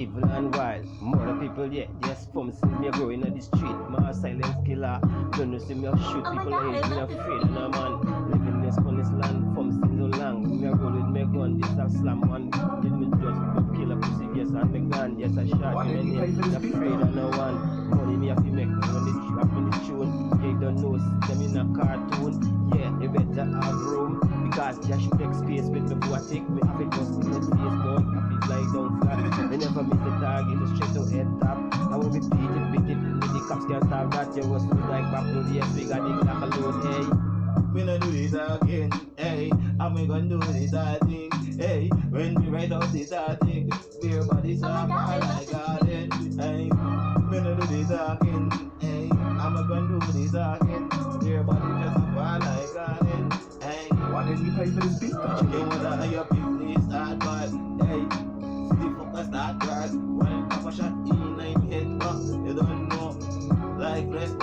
evil and wild. Murder people, yeah, just from since me growing in the street. My silent killer, don't you see me shoot Oh my people, God, I ain't I me love afraid of no man. Living this on this land from since so long. Me a roll with me gun, just a slam one. Did me just go kill a pussy, yes, and me gun, yes, I shot Why me didn't you pay name. for this Me beat, afraid though? of no one. Money me have to make when the trap in the tune. Yeah, you don't know, them in a cartoon. Yeah, you better have room. Because you should make space with me poetic. Me have it just in the face, boy. I feel like down flat. Me never miss the target, the straight to head top. I will beat it, the cops can't stop that. You was smooth like baffle, yes, we got the Glock alone, hey. We no do this again, hey. I'm gonna do this thing, hey. When we write out this thing, beer bodies Oh my are God, I fall love like this garden, hey. We no do this again, hey. I'm gonna do this again, beer bodies just fall like garden, hey. Why didn't you pay for this beat, though? You wanna your business start bad, hey. See the fucker start bad. When a shot in my head, you don't know. Like rest